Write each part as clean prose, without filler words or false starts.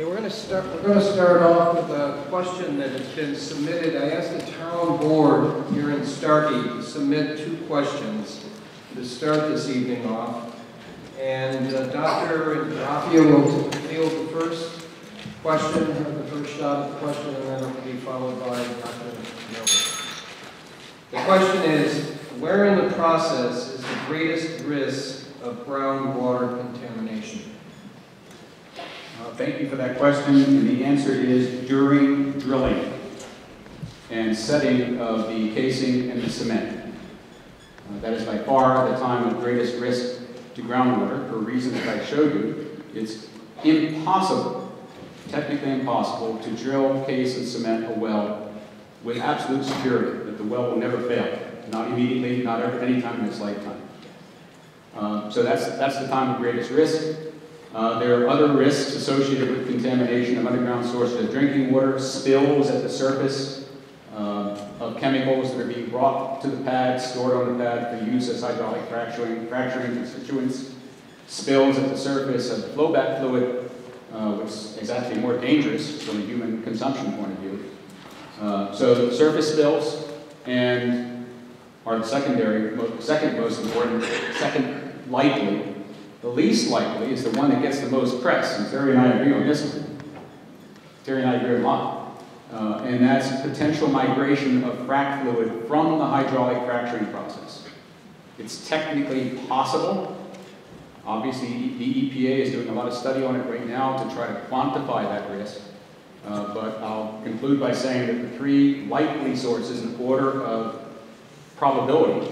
Okay, we're going to start off with a question that has been submitted. I asked the town board here in Starkey to submit 2 questions to start this evening off. And Dr. Ingraffea will field the first question, have the first shot at the question, and then it will be followed by Dr. Engelder. The question is, where in the process is the greatest risk of groundwater contamination? Thank you for that question, and the answer is during drilling and setting of the casing and the cement. That is by far the time of greatest risk to groundwater for reasons that I showed you. It's impossible, technically impossible, to drill, case, and cement a well with absolute security that the well will never fail. Not immediately, not any time in its lifetime. So that's the time of greatest risk. There are other risks associated with contamination of underground sources of drinking water, spills at the surface of chemicals that are being brought to the pad, stored on the pad for use as hydraulic fracturing constituents, spills at the surface of flowback fluid, which is actually more dangerous from a human consumption point of view. So surface spills are the second most important, second likely. The least likely is the one that gets the most press, and Terry and I agree on this one. Terry and I agree a lot. And that's potential migration of frac fluid from the hydraulic fracturing process. It's technically possible. Obviously, the EPA is doing a lot of study on it right now to try to quantify that risk. But I'll conclude by saying that the 3 likely sources in order of probability.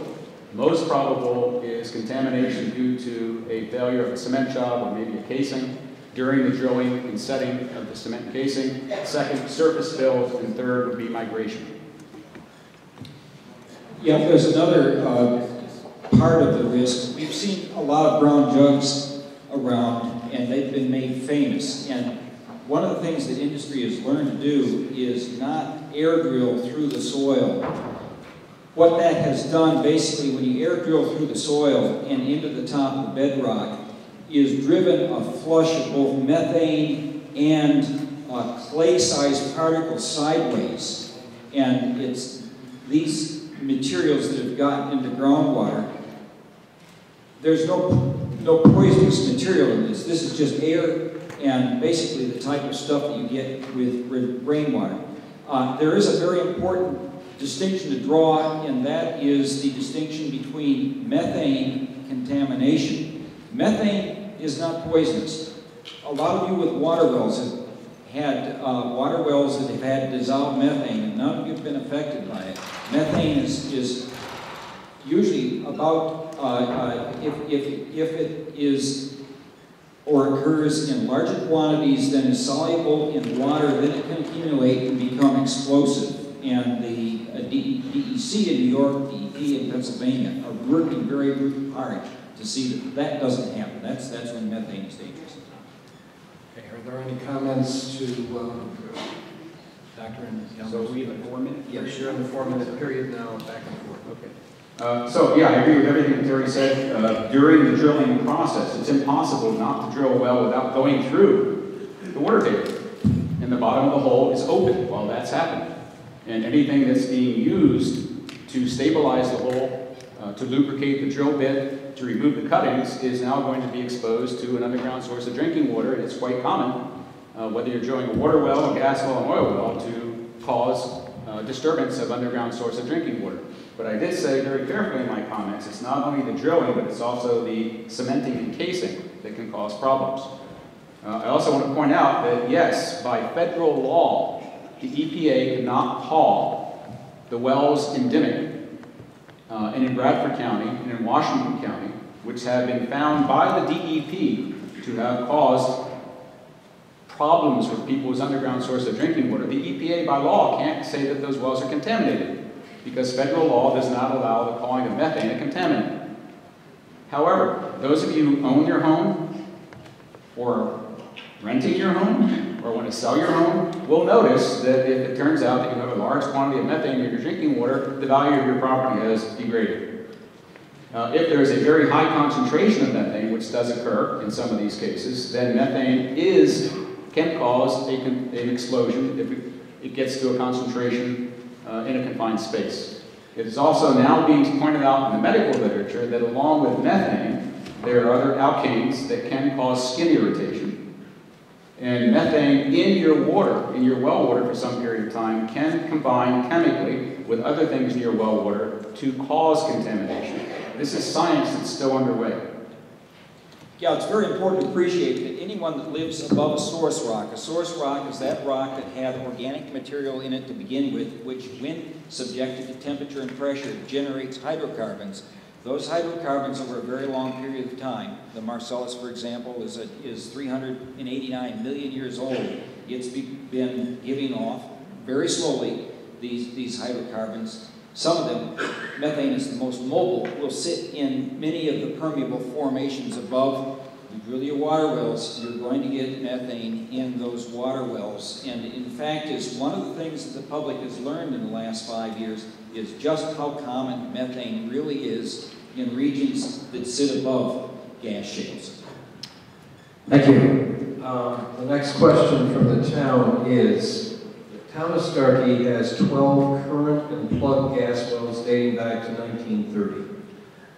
Most probable is contamination due to a failure of a cement job or maybe a casing during the drilling and setting of the cement casing. Second, surface spills, and third would be migration. Yeah, there's another part of the risk. We've seen a lot of brown jugs around, and they've been made famous. And one of the things that industry has learned to do is not air drill through the soil. What that has done, basically, when you air drill through the soil and into the top of the bedrock, is driven a flush of both methane and clay-sized particles sideways. And it's these materials that have gotten into groundwater. There's no poisonous material in this. This is just air and basically the type of stuff that you get with rainwater. There is a very important distinction to draw, and that is the distinction between methane contamination. Methane is not poisonous. A lot of you with water wells have had water wells that have had dissolved methane, and none of you have been affected by it. Methane is usually about, if it is or occurs in larger quantities than is soluble in water, then it can accumulate and become explosive. And the DEC in New York, DEP in Pennsylvania are working very, very hard to see that that doesn't happen. That's when methane is dangerous. Okay, are there any comments to Dr. Engelder? So we have a 4-minute? Yes, you're in the 4-minute period now, back and forth. Okay. So yeah, I agree with everything that Terry said. During the drilling process, it's impossible not to drill a well without going through the water table. And the bottom of the hole is open while that's happening. And anything that's being used to stabilize the hole, to lubricate the drill bit, to remove the cuttings, is now going to be exposed to an underground source of drinking water. And it's quite common, whether you're drilling a water well, a gas well, an oil well, to cause disturbance of underground source of drinking water. But I did say very carefully in my comments, it's not only the drilling, but it's also the cementing and casing that can cause problems. I also want to point out that, yes, by federal law, the EPA cannot haul the wells in Dundee and in Bradford County and in Washington County, which have been found by the DEP to have caused problems with people's underground source of drinking water. The EPA, by law, can't say that those wells are contaminated because federal law does not allow the calling of methane a contaminant. However, those of you who own your home or renting your home or want to sell your home will notice that if it turns out that you have a large quantity of methane in your drinking water, the value of your property has degraded. If there is a very high concentration of methane, which does occur in some of these cases, then methane is can cause an explosion if it gets to a concentration in a confined space. It is also now being pointed out in the medical literature that along with methane, there are other alkanes that can cause skin irritation. And methane in your water, in your well water for some period of time, can combine chemically with other things in your well water to cause contamination. This is science that's still underway. Yeah, it's very important to appreciate that anyone that lives above a source rock is that rock that had organic material in it to begin with, which when subjected to temperature and pressure generates hydrocarbons. Those hydrocarbons over a very long period of time, the Marcellus, for example, is 389 million years old. It's been giving off very slowly these hydrocarbons. Some of them, methane is the most mobile, will sit in many of the permeable formations above. You drill your water wells, you're going to get methane in those water wells. And in fact, is one of the things that the public has learned in the last 5 years is just how common methane really is in regions that sit above gas shales. Thank you. The next question from the town is, the town of Starkey has 12 current and plugged gas wells dating back to 1930,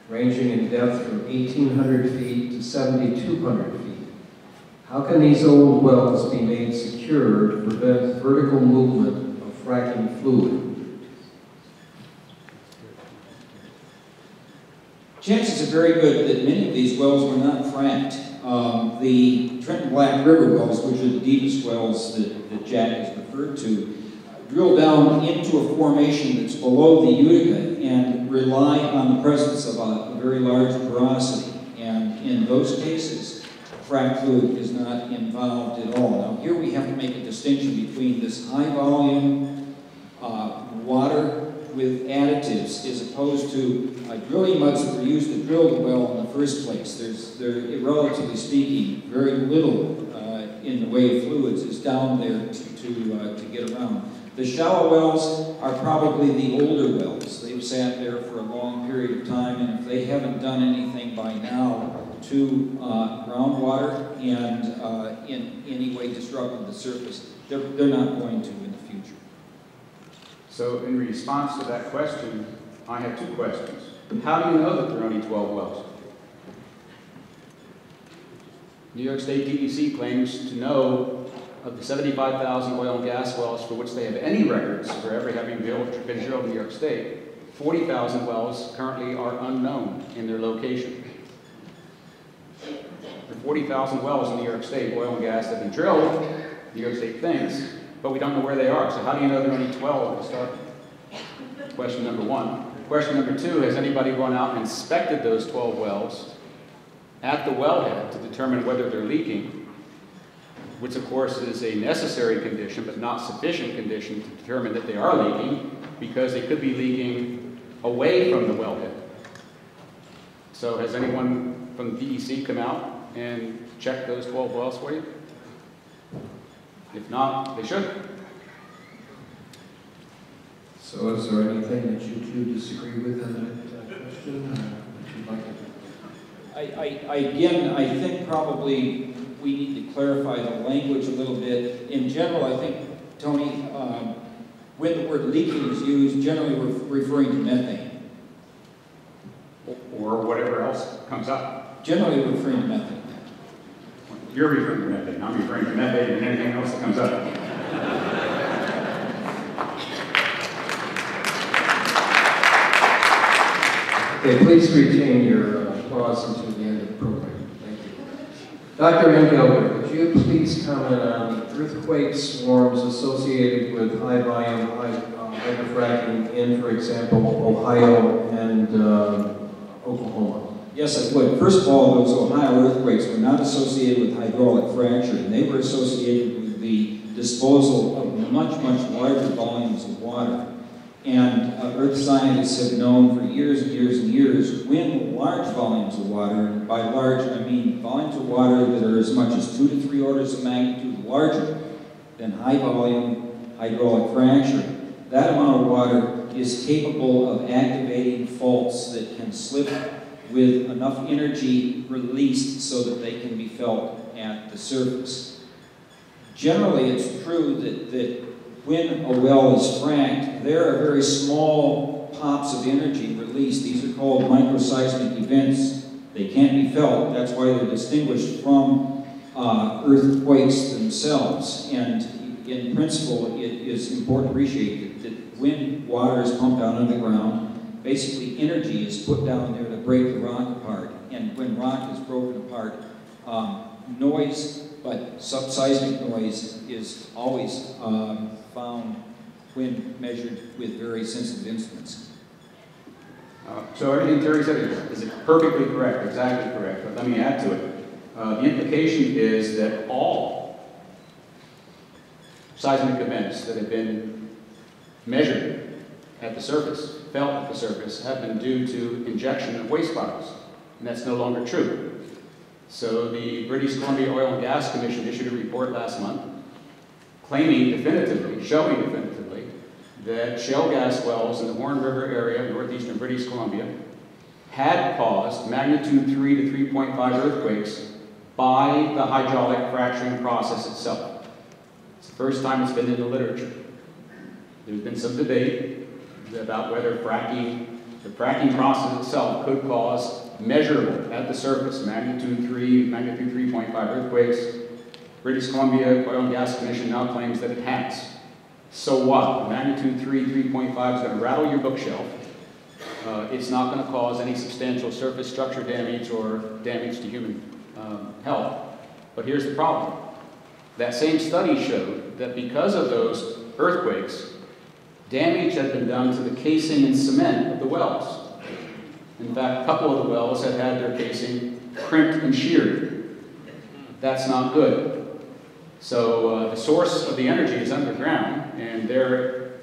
ranging in depth from 1,800 feet to 7,200 feet. How can these old wells be made secure to prevent vertical movement of fracking fluid? Chances are very good that many of these wells were not fracked. The Trenton Black River wells, which are the deepest wells that Jack has referred to, drill down into a formation that's below the Utica and rely on the presence of a very large porosity. And in those cases, frac fluid is not involved at all. Now here we have to make a distinction between this high volume water with additives as opposed to drilling muds that were used to drill the well in the first place. There's, relatively speaking, very little in the way of fluids is down there to get around. The shallow wells are probably the older wells. They've sat there for a long period of time, and if they haven't done anything by now to groundwater and in any way disrupted the surface, they're not going to in the future. So in response to that question, I have two questions. How do you know that there are only 12 wells? New York State DEC claims to know of the 75,000 oil and gas wells for which they have any records for ever having been drilled in New York State. 40,000 wells currently are unknown in their location. There are 40,000 wells in New York State, oil and gas, that have been drilled, New York State thinks, but we don't know where they are. So how do you know there are only 12 to start? Question number one. Question number two, has anybody gone out and inspected those 12 wells at the wellhead to determine whether they're leaking, which of course is a necessary condition but not sufficient condition to determine that they are leaking, because they could be leaking away from the wellhead. So has anyone from the DEC come out and checked those 12 wells for you? If not, they should. So is there anything that you two disagree with in that question that you'd like to? I think probably we need to clarify the language a little bit. In general, I think, Tony, when the word leaking is used, generally we're referring to methane. Or whatever else comes up. Generally we're referring to methane. You're referring to methane. I'm referring to methane and anything else that comes up. Okay, please retain your applause until the end of the program. Thank you. Dr. Engelder, could you please comment on the earthquake swarms associated with high volume hydrofracking in, for example, Ohio and Oklahoma? Yes, I would. First of all, those Ohio earthquakes were not associated with hydraulic fracturing. They were associated with the disposal of much, much larger volumes of water. And earth scientists have known for years and years and years when large volumes of water, and by large I mean volumes of water that are as much as 2 to 3 orders of magnitude larger than high volume hydraulic fracturing, that amount of water is capable of activating faults that can slip with enough energy released so that they can be felt at the surface. Generally, it's true that when a well is fracked, there are very small pops of energy released. These are called microseismic events. They can't be felt. That's why they're distinguished from earthquakes themselves. And in principle, it is important to appreciate that when water is pumped out underground, basically energy is put down there to break the rock apart. And when rock is broken apart, noise, but subseismic noise, is always found when measured with very sensitive instruments. So everything Terry said is perfectly correct, exactly correct, but let me add to it. The implication is that all seismic events that have been measured at the surface, felt at the surface, have been due to injection of waste products, and that's no longer true. So the British Columbia Oil and Gas Commission issued a report last month claiming definitively, showing definitively, that shale gas wells in the Horn River area of northeastern British Columbia had caused magnitude 3 to 3.5 earthquakes by the hydraulic fracturing process itself. It's the first time it's been in the literature. There's been some debate about whether the fracking process itself could cause measurable at the surface, magnitude 3, magnitude 3.5 earthquakes. British Columbia Oil and Gas Commission now claims that it has. So what? Magnitude 3, 3.5 is going to rattle your bookshelf. It's not going to cause any substantial surface structure damage or damage to human health. But here's the problem. That same study showed that because of those earthquakes, damage had been done to the casing and cement of the wells. In fact, a couple of the wells had had their casing crimped and sheared. That's not good. So the source of the energy is underground, and there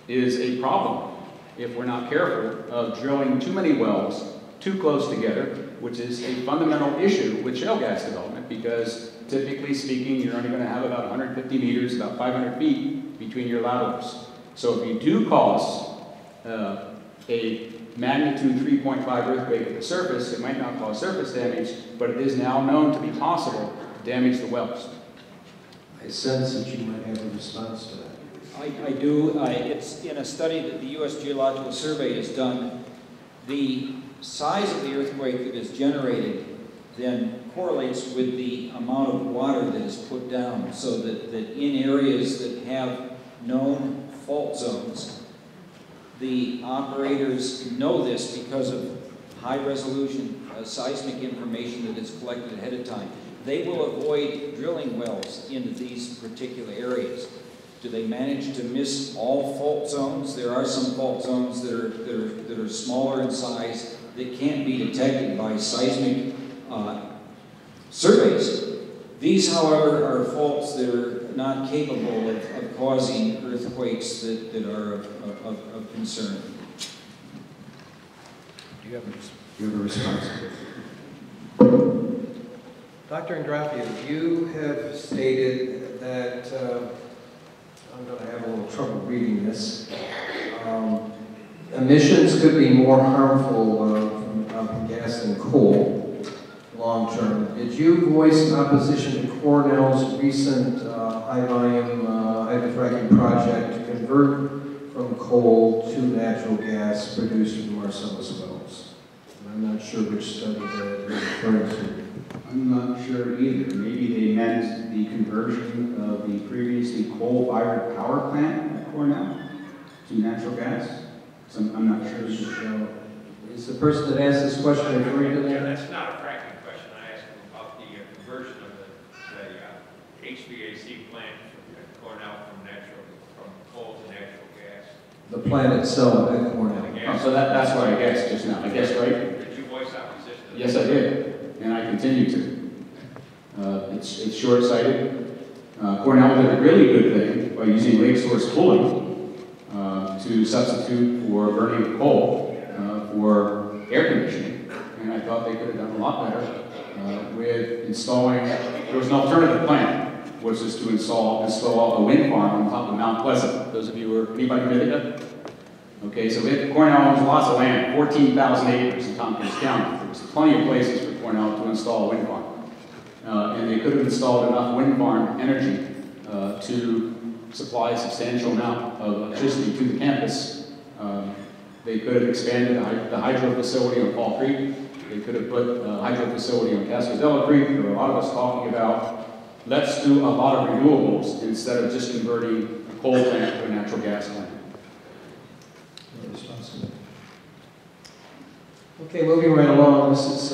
is a problem if we're not careful of drilling too many wells too close together, which is a fundamental issue with shale gas development, because typically speaking, you're only going to have about 150 meters, about 500 feet between your laterals. So if you do cause a magnitude 3.5 earthquake at the surface, it might not cause surface damage, but it is now known to be possible to damage the wells. I sense that you might have a response to that. I do. It's in a study that the U.S. Geological Survey has done. The size of the earthquake that is generated then correlates with the amount of water that is put down, so that in areas that have known fault zones, the operators know this because of high-resolution seismic information that is collected ahead of time. They will avoid drilling wells into these particular areas. Do they manage to miss all fault zones? There are some fault zones that are smaller in size that can't be detected by seismic surveys. These, however, are faults that are not capable of causing earthquakes that are of concern. Do you have a response? Dr. Ingraffea, you have stated that, I'm going to have a little trouble reading this, emissions could be more harmful from gas than coal long term. Did you voice opposition to Cornell's recent high-volume hydrofracking project to convert from coal to natural gas produced from Marcellus wells? I'm not sure which study that you're referring to. I'm not sure either. Maybe they meant the conversion of the previously coal-fired power plant at Cornell to natural gas. So I'm not sure. Is the person that asked this question referring to that? Yeah, that's not a fracking question. I asked him about the conversion of the HVAC plant at Cornell from coal to natural gas. The plant itself at Cornell. Oh, so that's what I guessed just now. I guessed right? Did you voice opposition to that? Yes, I did, and I continue to. It's short-sighted. Cornell did a really good thing by using lake source cooling to substitute for burning coal for air conditioning, and I thought they could have done a lot better with installing. There was an alternative plan, which is to install a wind farm on top of Mount Pleasant. Those of you who are anybody familiar with that? Okay, so Cornell owns lots of land, 14,000 acres in Tompkins County. There was plenty of places for Cornell to install a wind farm. And they could have installed enough wind farm energy to supply a substantial amount of electricity to the campus. They could have expanded the hydro facility on Fall Creek. They could have put a hydro facility on Cascadella Creek. There were a lot of us talking about, let's do a lot of renewables instead of just converting a coal plant to a natural gas plant. Okay, moving right along, this is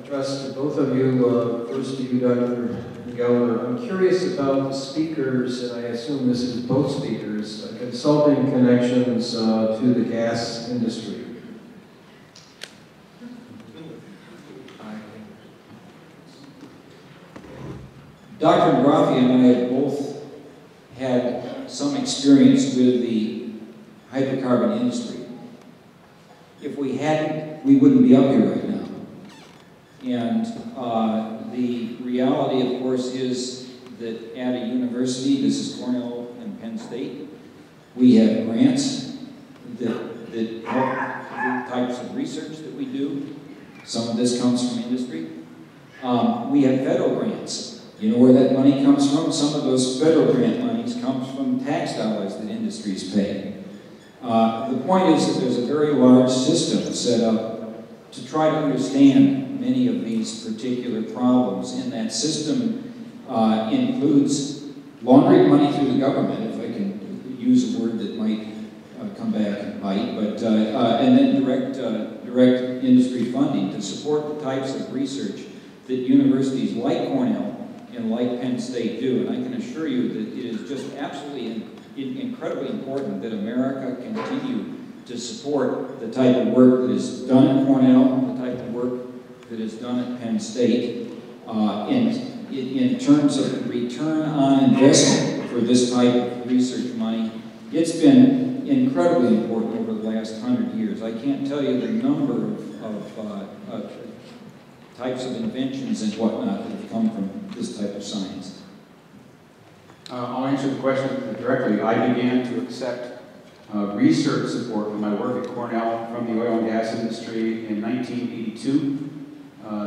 addressed to both of you. First to you, Dr. Engelder. I'm curious about the speakers, and I assume this is both speakers, consulting connections to the gas industry. Dr. Ingraffea and I have both had some experience with the hydrocarbon industry. If we hadn't, we wouldn't be up here right now. And the reality, of course, is that at a university, this is Cornell and Penn State, we have grants that help the types of research that we do. Some of this comes from industry. We have federal grants. You know where that money comes from? Some of those federal grant monies comes from tax dollars that industries pay. The point is that there's a very large system set up to try to understand many of these particular problems. And that system includes laundering money through the government, if I can use a word that might come back and bite, but, and then direct industry funding to support the types of research that universities like Cornell and like Penn State do. And I can assure you that it is just absolutely incredibly important that America continue to support the type of work that is done at Cornell, the type of work that is done at Penn State, in terms of return on investment for this type of research money. It's been incredibly important over the last 100 years. I can't tell you the number of types of inventions and whatnot that have come from this type of science. I'll answer the question directly. I began to accept research support for my work at Cornell from the oil and gas industry in 1982.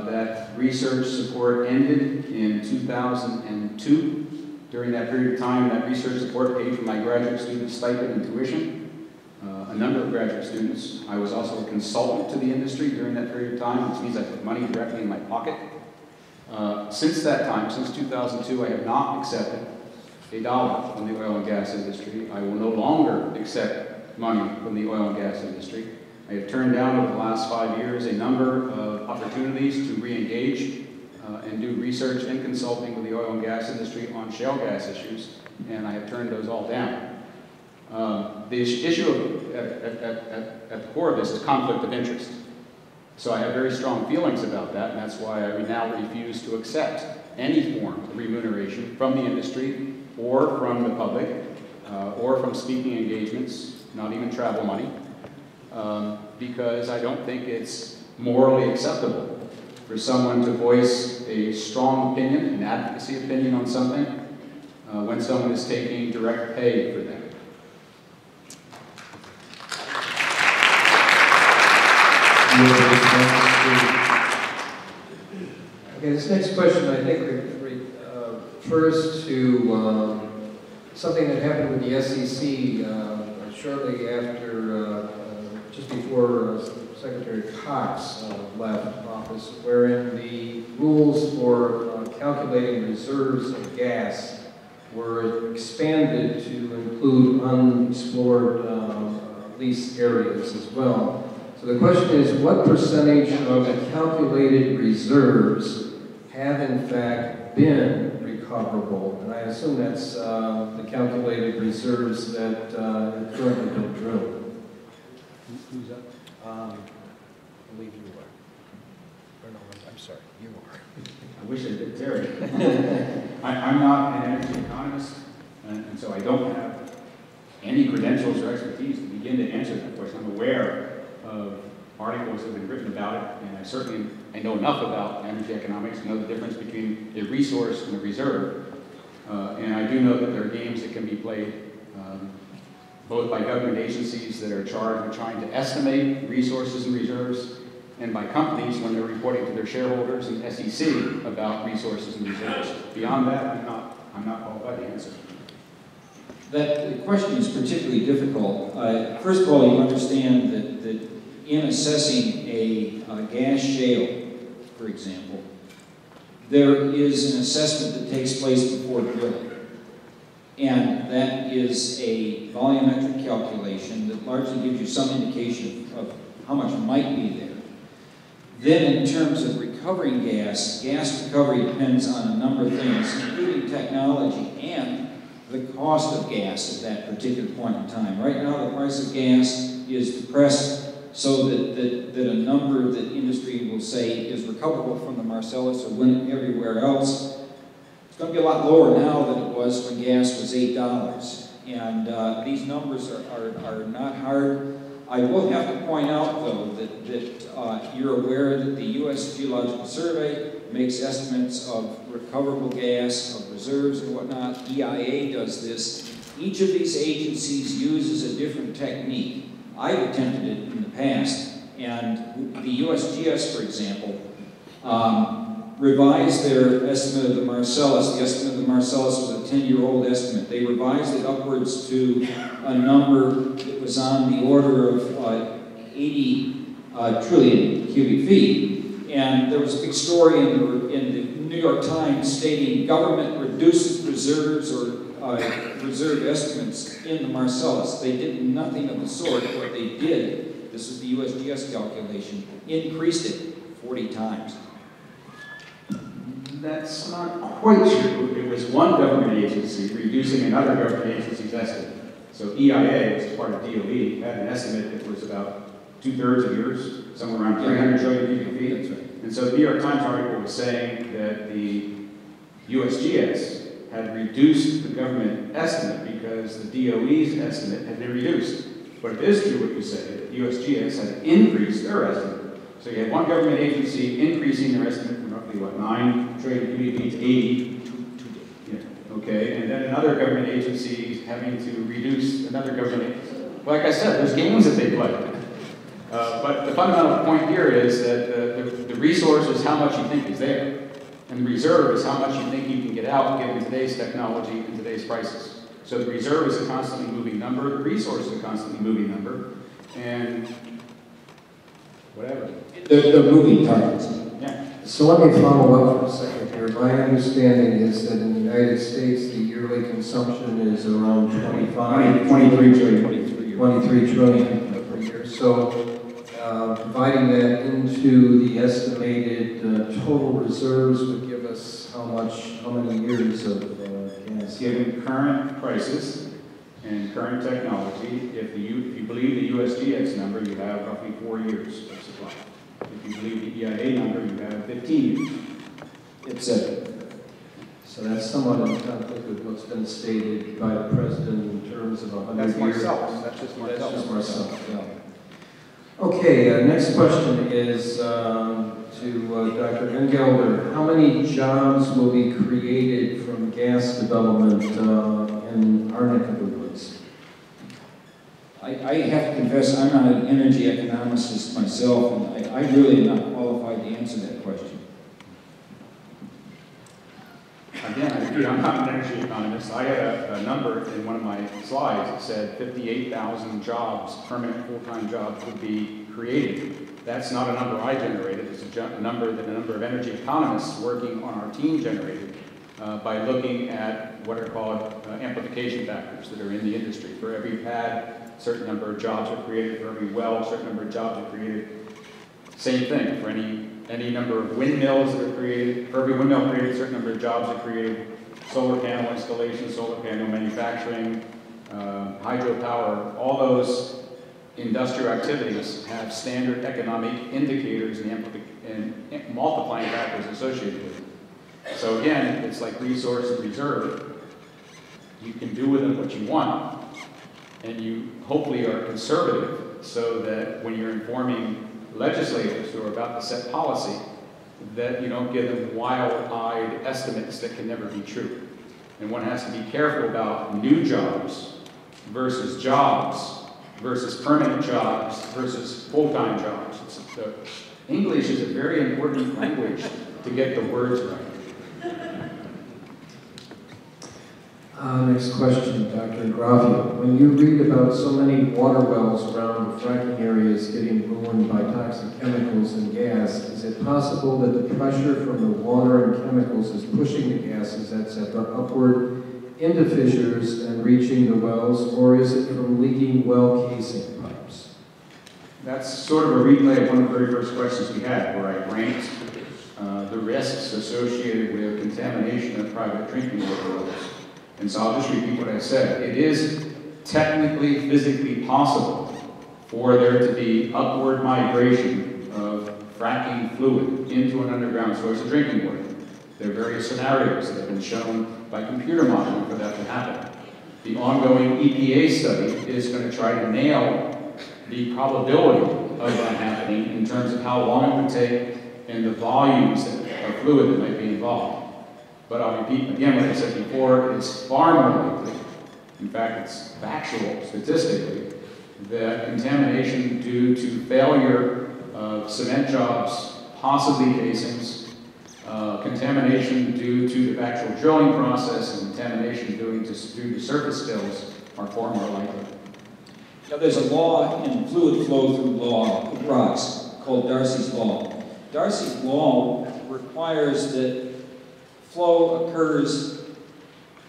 That research support ended in 2002. During that period of time, that research support paid for my graduate student stipend and tuition. A number of graduate students. I was also a consultant to the industry during that period of time, which means I put money directly in my pocket. Since that time, since 2002, I have not accepted a dollar from the oil and gas industry. I will no longer accept money from the oil and gas industry. I have turned down over the last 5 years a number of opportunities to re-engage and do research and consulting with the oil and gas industry on shale gas issues, and I have turned those all down. The issue at the core of this is conflict of interest. So I have very strong feelings about that, and that's why I now refuse to accept any form of remuneration from the industry or from the public or from speaking engagements, not even travel money, because I don't think it's morally acceptable for someone to voice a strong opinion, an advocacy opinion on something, when someone is taking direct pay for them. Okay, this next question I think refers to something that happened with the SEC shortly after, just before Secretary Cox left office, wherein the rules for calculating reserves of gas were expanded to include unexplored lease areas as well. So the question is, what percentage of the calculated reserves have in fact been recoverable? And I assume that's the calculated reserves that currently don't drill. Who's up? I believe you are. Or no, I'm sorry, you are. I wish I did, Terry. I'm not an energy economist, and so I don't have any credentials or expertise to begin to answer that question. I'm aware of articles that have been written about it, and I know enough about energy economics to know the difference between a resource and a reserve. And I do know that there are games that can be played both by government agencies that are charged with trying to estimate resources and reserves, and by companies when they're reporting to their shareholders and SEC about resources and reserves. Beyond that, I'm not qualified. provide the answer. That question is particularly difficult. First of all, you understand that in assessing a gas shale, for example, there is an assessment that takes place before drilling. And that is a volumetric calculation that largely gives you some indication of how much might be there. Then in terms of recovering gas recovery depends on a number of things, including technology and the cost of gas at that particular point in time. Right now, the price of gas is depressed so that a number that industry will say is recoverable from the Marcellus or everywhere else. It's going to be a lot lower now than it was when gas was $8. And these numbers are not hard. I will have to point out, though, that you're aware that the U.S. Geological Survey makes estimates of recoverable gas, of reserves and whatnot. EIA does this. Each of these agencies uses a different technique. I've attempted it in the past, and the USGS, for example, revised their estimate of the Marcellus. The estimate of the Marcellus was a 10-year-old estimate. They revised it upwards to a number that was on the order of 80 trillion cubic feet. And there was a big story in the New York Times stating government reduces reserves or reserve estimates in the Marcellus. They did nothing of the sort. What they did, this is the USGS calculation, increased it 40 times. That's not quite true. It was one government agency reducing another government agency's estimate. So EIA, which is part of DOE, had an estimate that was about 2/3 of yours, somewhere around 300 trillion cubic feet. That's right. And so the New York Times article was saying that the USGS had reduced the government estimate because the DOE's estimate had been reduced. But it is true what you say, that USGS had increased their estimate. So you had one government agency increasing their estimate from roughly, what, 9 trillion cubic feet to 80. Yeah, okay, and then another government agency having to reduce another government. Like I said, there's games that they play. But the fundamental point here is that the resource is how much you think is there. And the reserve is how much you think you can get out given today's technology and today's prices. So the reserve is a constantly moving number, the resource is a constantly moving number, and whatever. The moving targets. Yeah. So let me follow up for a second here. My understanding is that in the United States, the yearly consumption is around 23 trillion. 23 trillion per year. So dividing that into the estimated total reserves would give us how many years of gas? Given current prices and current technology, if you believe the USGS number, you have roughly 4 years of supply. If you believe the EIA number, you have 15 years. Etc. So that's somewhat in conflict with what's been stated by the president in terms of 100 That's years. Marcellus. That's just Marcellus. That's just Marcellus, yeah. Okay, next question is to Dr. Engelder. How many jobs will be created from gas development in our neck of the woods? I have to confess, I'm not an energy economist myself, and I really am not qualified to answer that question. Again, I repeat, I'm not an energy economist. I had a number in one of my slides that said 58,000 jobs, permanent full-time jobs, would be created. That's not a number I generated. It's a number that a number of energy economists working on our team generated by looking at what are called amplification factors that are in the industry. For every pad, a certain number of jobs are created. For every well, a certain number of jobs are created. Same thing, for any number of windmills that are created, for every windmill created, a certain number of jobs are created. Solar panel installation, solar panel manufacturing, hydropower, all those industrial activities have standard economic indicators and multiplying factors associated with them. So again, it's like resource and reserve. You can do with them what you want, and you hopefully are conservative so that when you're informing legislators who are about to set policy, that you don't give them wild-eyed estimates that can never be true. And one has to be careful about new jobs versus permanent jobs versus full-time jobs. English is a very important language to get the words right. Next question, Dr. Ingraffea. When you read about so many water wells around the fracking areas getting ruined by toxic chemicals and gas, is it possible that the pressure from the water and chemicals is pushing the gases, etc., upward into fissures and reaching the wells, or is it from leaking well casing pipes? That's sort of a replay of one of the very first questions we had, where I ranked the risks associated with contamination of private drinking water wells. And so I'll just repeat what I said. It is technically, physically possible for there to be upward migration of fracking fluid into an underground source of drinking water. There are various scenarios that have been shown by computer modeling for that to happen. The ongoing EPA study is going to try to nail the probability of that happening in terms of how long it would take and the volumes of fluid that might be involved. But I'll repeat again what I said before, it's far more likely, in fact it's factual statistically, that contamination due to failure of cement jobs, possibly casings, contamination due to the actual drilling process, and contamination due to surface spills are far more likely. Now, there's a law in fluid flow through law of rocks called Darcy's Law. Darcy's Law requires that flow occurs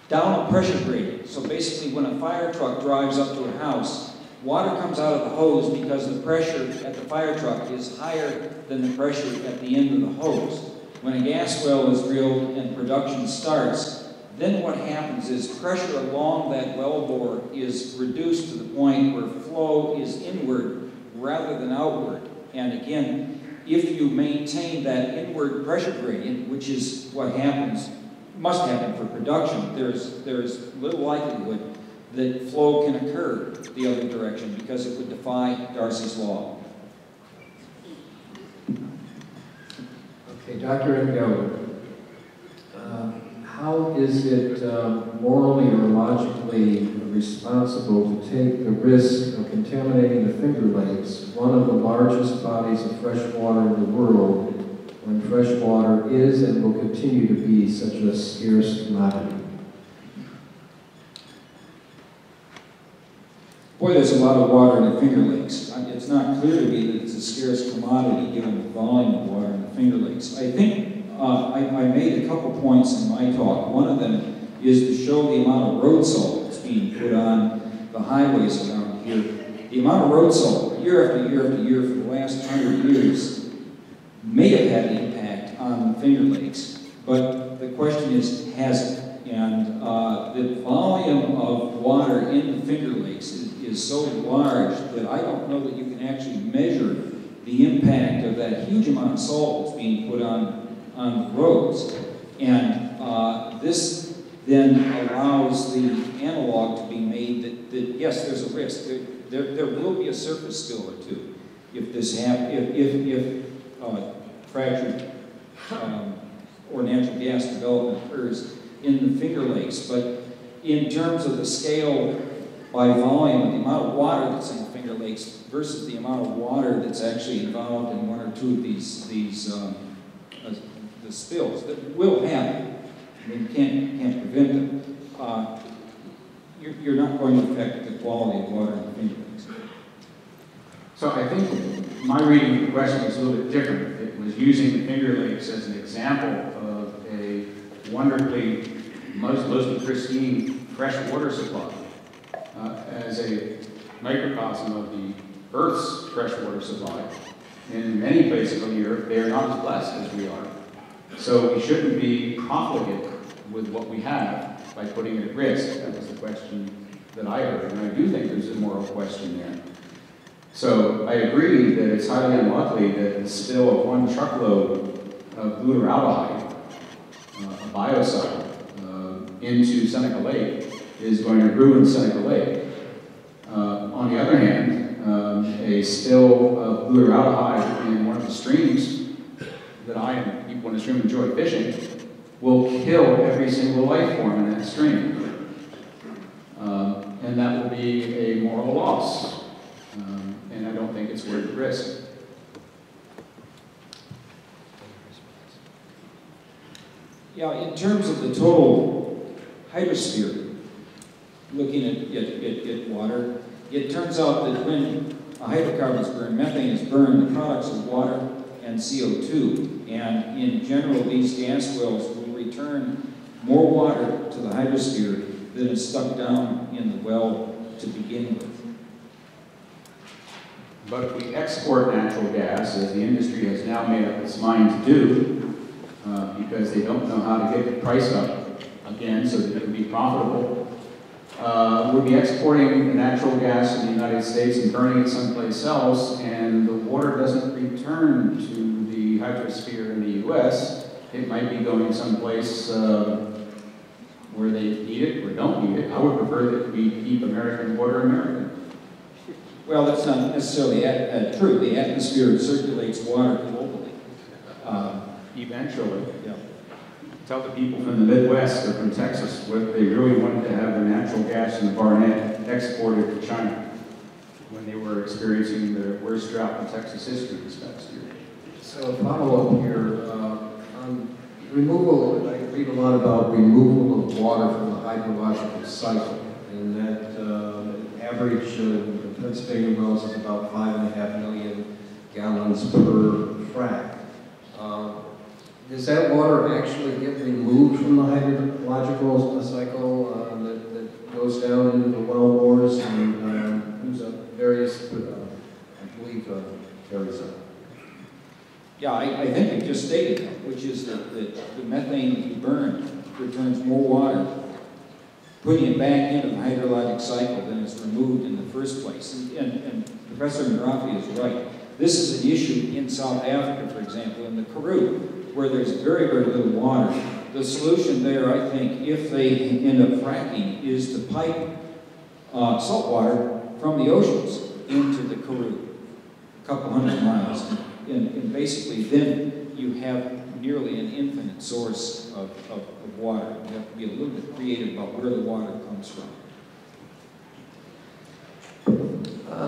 down a pressure gradient. So basically, when a fire truck drives up to a house, water comes out of the hose because the pressure at the fire truck is higher than the pressure at the end of the hose. When a gas well is drilled and production starts, then what happens is pressure along that well bore is reduced to the point where flow is inward rather than outward. And again, if you maintain that inward pressure gradient, which is what happens, must happen for production, there's little likelihood that flow can occur the other direction because it would defy Darcy's Law. Okay, Dr. Engelder, how is it morally or logically responsible to take the risk of contaminating the Finger Lakes, one of the largest bodies of fresh water in the world, when fresh water is and will continue to be such a scarce commodity? Boy, there's a lot of water in the Finger Lakes. It's not clear to me that it's a scarce commodity given the volume of water in the Finger Lakes. I think I made a couple points in my talk. One of them is to show the amount of road salt that's being put on the highways around here. The amount of road salt, year after year after year for the last 100 years, may have had an impact on the Finger Lakes, but the question is, has it? And the volume of water in the Finger Lakes is so large that I don't know that you can actually measure the impact of that huge amount of salt that's being put on the roads. And this then allows the analog to be made that yes, there's a risk. There will be a surface spill or two if this happens, if fractured or natural gas development occurs in the Finger Lakes. But in terms of the scale by volume, the amount of water that's in the Finger Lakes versus the amount of water that's actually involved in one or two of these the spills that will happen. I mean, you can't prevent them. You're not going to affect the quality of water in the Finger Lakes. So I think my reading of the question was a little bit different. It was using the Finger Lakes as an example of a wonderfully, mostly pristine fresh water supply as a microcosm of the Earth's freshwater supply. In many places on the Earth, they are not as blessed as we are. So we shouldn't be profligate with what we have by putting it at risk. That was the question that I heard, and I do think there's a moral question there. So I agree that it's highly unlikely that the spill of one truckload of glutaraldehyde, a biocide, into Seneca Lake is going to ruin Seneca Lake. On the other hand, a spill of glutaraldehyde in one of the streams that I and people in the stream enjoy fishing will kill every single life form in that stream. And that will be a moral loss. And I don't think it's worth the risk. Yeah, in terms of the total hydrosphere, looking at water. It turns out that when a hydrocarbon is burned, methane is burned, the products of water and CO2. And in general, these gas wells will return more water to the hydrosphere than is stuck down in the well to begin with. But if we export natural gas, as the industry has now made up its mind to do, because they don't know how to get the price up again so that it can be profitable, we'll be exporting the natural gas in the United States and burning it someplace else, and the water doesn't return to the hydrosphere in the U.S. It might be going someplace where they need it or don't need it. I would prefer that we keep American water American. Well, that's not necessarily true. The atmosphere circulates water globally. Eventually. Yeah. Tell the people from the Midwest or from Texas what they really wanted to have their natural gas in the Barnett exported to China when they were experiencing the worst drought in Texas history this past year. So a follow-up here, on removal, I read a lot about removal of water from the hydrological cycle, and that average of Pennsylvania wells is about 5.5 million gallons per frac. Does that water actually get removed from the hydrological cycle that goes down into the well bores and various, I believe, areas of? Yeah, I think I just stated that, which is that the methane that you burn returns more water, putting it back into the hydrologic cycle than is removed in the first place. And Professor Ingraffea is right. This is an issue in South Africa, for example, in the Karoo, where there's very, very little water. The solution there, I think, if they end up fracking, is to pipe salt water from the oceans into the Karoo, a couple hundred miles. And basically, then you have nearly an infinite source of water. You have to be a little bit creative about where the water comes from.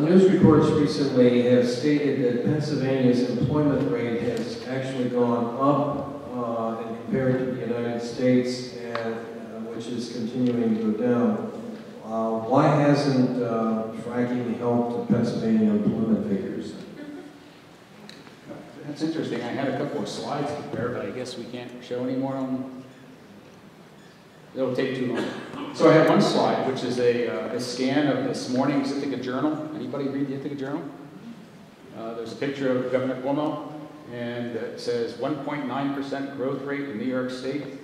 News reports recently have stated that Pennsylvania's employment rate has actually gone up and compared to the United States, and which is continuing to go down. Why hasn't fracking helped the Pennsylvania employment figures? That's interesting. I had a couple of slides prepared, but I guess we can't show any more on them. It'll take too long. So I have one slide, which is a scan of this morning's Ithaca Journal. Anybody read the Ithaca Journal? There's a picture of Governor Cuomo, and it says 1.9% growth rate in New York State,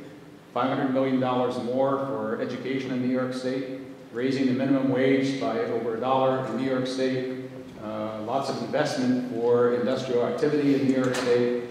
$500 million more for education in New York State, raising the minimum wage by over $1 in New York State, lots of investment for industrial activity in New York State.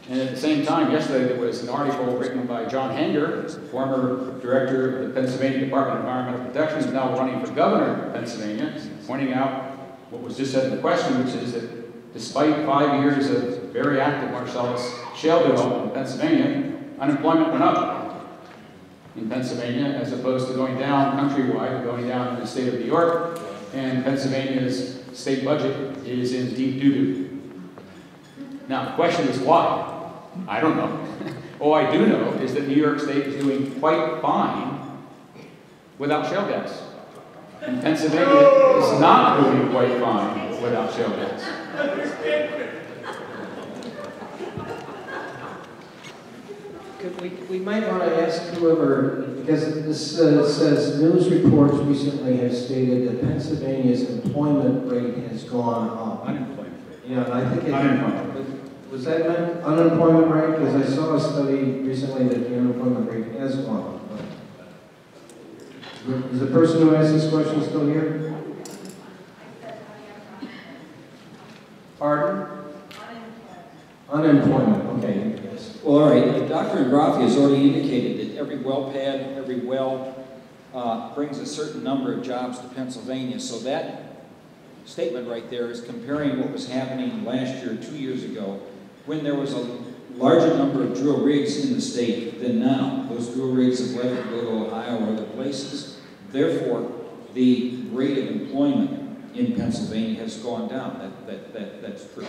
And at the same time, yesterday there was an article written by John Hanger, former director of the Pennsylvania Department of Environmental Protection, who's now running for governor of Pennsylvania, pointing out what was just said in the question, which is that despite 5 years of very active Marcellus shale development in Pennsylvania, unemployment went up in Pennsylvania as opposed to going down countrywide, going down in the state of New York, and Pennsylvania's state budget is in deep doo-doo. Now, the question is why? I don't know. All I do know is that New York State is doing quite fine without shale gas. And Pennsylvania is not doing quite fine without shale gas. We might want to ask whoever, because this says news reports recently have stated that Pennsylvania's employment rate has gone up. Unemployment rate. Yeah, and I think it, Unemployment. was that meant unemployment rate? Because I saw a study recently that the unemployment rate has gone up. Is the person who asked this question still here? Pardon? Unemployment, okay. Yes. Well, all right. Dr. Ingraffea has already indicated that every well pad, every well brings a certain number of jobs to Pennsylvania. So that statement right there is comparing what was happening last year, 2 years ago, when there was a larger number of drill rigs in the state than now. Those drill rigs have left to go to Ohio or other places. Therefore, the rate of employment in Pennsylvania has gone down. That's true.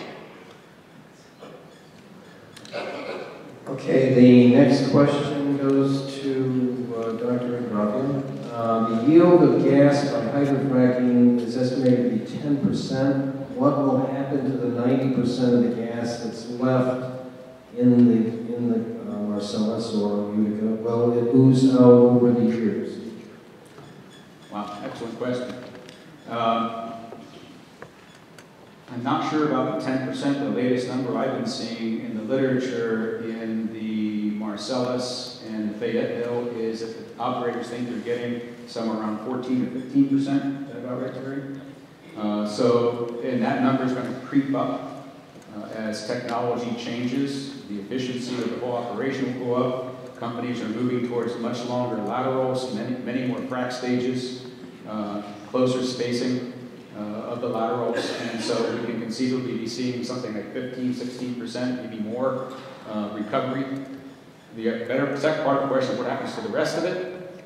Okay, the next question goes to Dr. Ingraffea. The yield of gas by hydrofracking is estimated to be 10%. What will happen to the 90% of the gas that's left in the Marcellus or Utica? Will it ooze out over the years? Wow, excellent question. I'm not sure about the 10%, the latest number I've been seeing in the literature in the Marcellus and the Fayetteville is that the operators think they're getting somewhere around 14 to 15%. Is that about right, Terry? And that number is going to creep up as technology changes. The efficiency of the whole operation will go up. Companies are moving towards much longer laterals, many more frac stages, closer spacing of the laterals, and so we can conceivably be seeing something like 15, 16%, maybe more recovery. The second part of the question, what happens to the rest of it?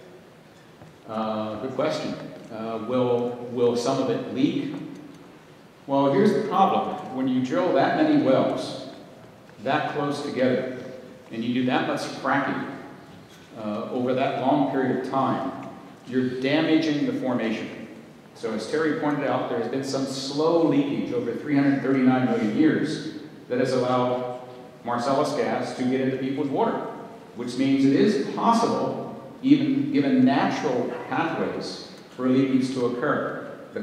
Good question. Will some of it leak? Well, here's the problem. When you drill that many wells, that close together, and you do that much fracking over that long period of time, you're damaging the formation. So as Terry pointed out, there has been some slow leakage over 339 million years that has allowed Marcellus gas to get into people's water, which means it is possible, even given natural pathways, for leakage to occur. The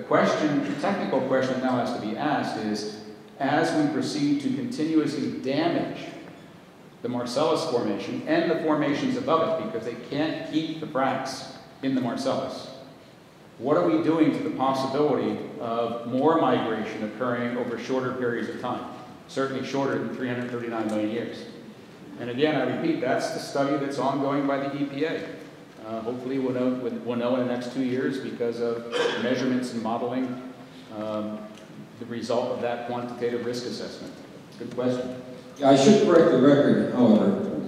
technical question that now has to be asked is, as we proceed to continuously damage the Marcellus formation and the formations above it, because they can't keep the fracs in the Marcellus, what are we doing to the possibility of more migration occurring over shorter periods of time? Certainly shorter than 339 million years. And again, I repeat, that's the study that's ongoing by the EPA. Hopefully we'll know in the next 2 years because of measurements and modeling the result of that quantitative risk assessment. Good question. Yeah, I should correct the record, however.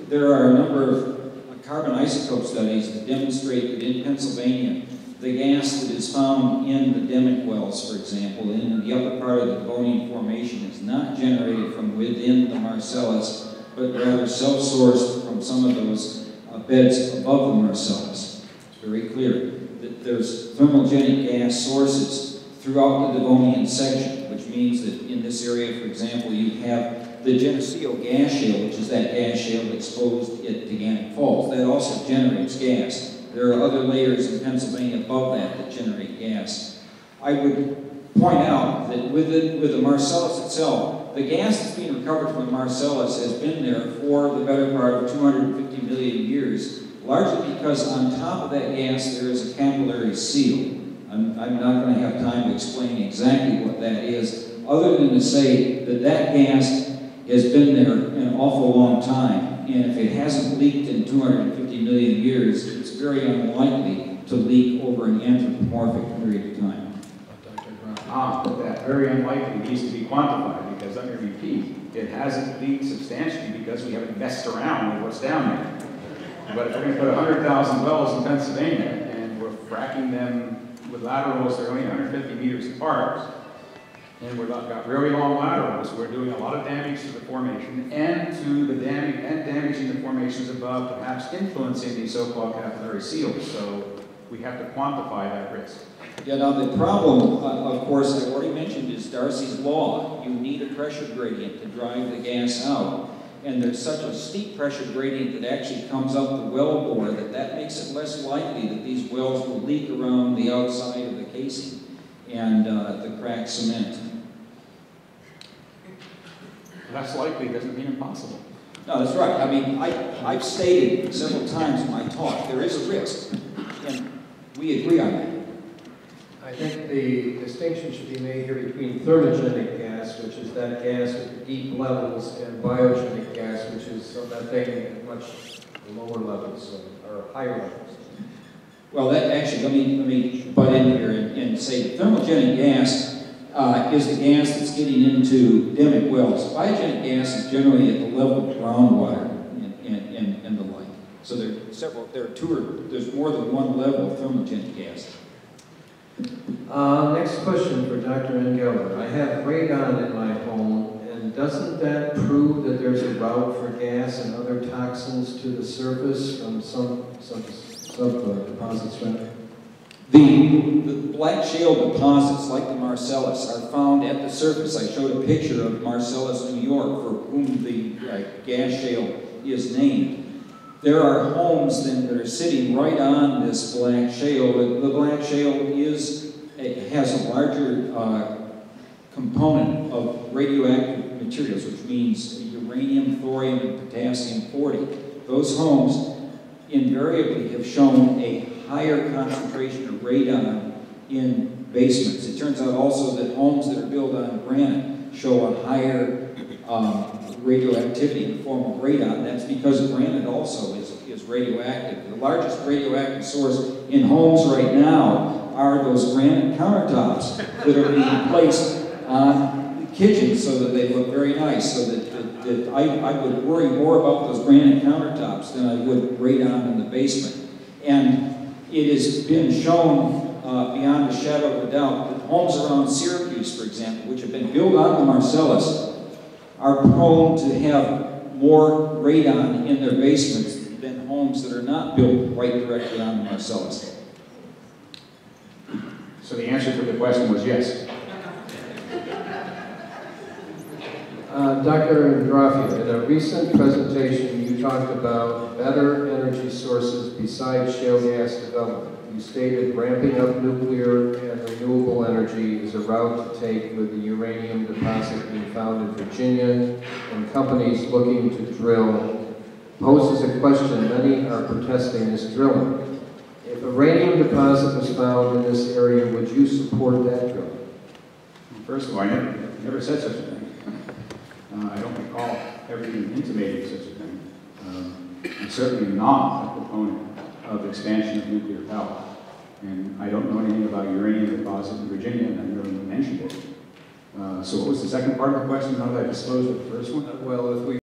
There are a number of carbon isotope studies that demonstrate that in Pennsylvania, the gas that is found in the Demick wells, for example, in the upper part of the Devonian Formation is not generated from within the Marcellus, but rather self-sourced from some of those beds above the Marcellus. It's very clear that there's thermogenic gas sources throughout the Devonian section, which means that in this area, for example, you have the Geneseo gas shale, which is that gas shale exposed at Teganic Falls. That also generates gas. There are other layers in Pennsylvania above that generate gas. I would point out that with the Marcellus itself, the gas that's being recovered from the Marcellus has been there for the better part of 250 million years, largely because on top of that gas there is a capillary seal. I'm not going to have time to explain exactly what that is, other than to say that that gas has been there an awful long time, and if it hasn't leaked in 250 million years, it's very unlikely to leak over an anthropomorphic period of time. But that very unlikely needs to be quantified because, let me repeat, it hasn't leaked substantially because we haven't messed around with what's down there. But if we're going to put 100,000 wells in Pennsylvania and we're fracking them with laterals that are only 150 meters apart, and we've got very long laterals, we're doing a lot of damage to the formation and to the damaging the formations above, perhaps influencing these so-called capillary seals. So we have to quantify that risk. Yeah, now the problem, of course, I've already mentioned, is Darcy's Law. You need a pressure gradient to drive the gas out. And there's such a steep pressure gradient that actually comes up the well bore that makes it less likely that these wells will leak around the outside of the casing and the cracked cement. Less likely doesn't mean impossible. No, that's right. I mean, I've stated several times in my talk, there is a risk, and we agree on that. I think the distinction should be made here between thermogenic gas, which is that gas at deep levels, and biogenic gas, which is methane at much lower levels or higher levels. Well, that actually, let me butt in here and say that thermogenic gas is the gas that's getting into Demick wells. Biogenic gas is generally at the level of groundwater and the like. So there's more than one level of thermogenic gas. Next question for Dr. Engelder. I have radon in my home, and doesn't that prove that there's a route for gas and other toxins to the surface from some sub-deposits, right? The black shale deposits, like the Marcellus, are found at the surface. I showed a picture of Marcellus, New York, for whom the gas shale is named. There are homes then that are sitting right on this black shale. The black shale has a larger component of radioactive materials, which means uranium, thorium, and potassium-40. Those homes invariably have shown a higher concentration of radon in basements. It turns out also that homes that are built on granite show a higher radioactivity in the form of radon. That's because granite also is radioactive. The largest radioactive source in homes right now are those granite countertops that are being placed on kitchens so that they look very nice. So that I would worry more about those granite countertops than I would radon in the basement. And it has been shown beyond a shadow of a doubt that homes around Syracuse, for example, which have been built on the Marcellus, are prone to have more radon in their basements than homes that are not built right directly on the Marcellus. So the answer to the question was yes. Dr. Ingraffea, in a recent presentation, you talked about better energy sources besides shale gas development. You stated ramping up nuclear and renewable energy is a route to take with the uranium deposit being found in Virginia and companies looking to drill. Poses a question many are protesting this drilling. If a uranium deposit was found in this area, would you support that drilling? First of all, I never said such a thing. I don't recall ever even intimating such a thing. I'm certainly not a proponent of expansion of nuclear power. And I don't know anything about uranium deposit in Virginia, and I've never mentioned it. So what was the second part of the question? How did I dispose of the first one? Well, if we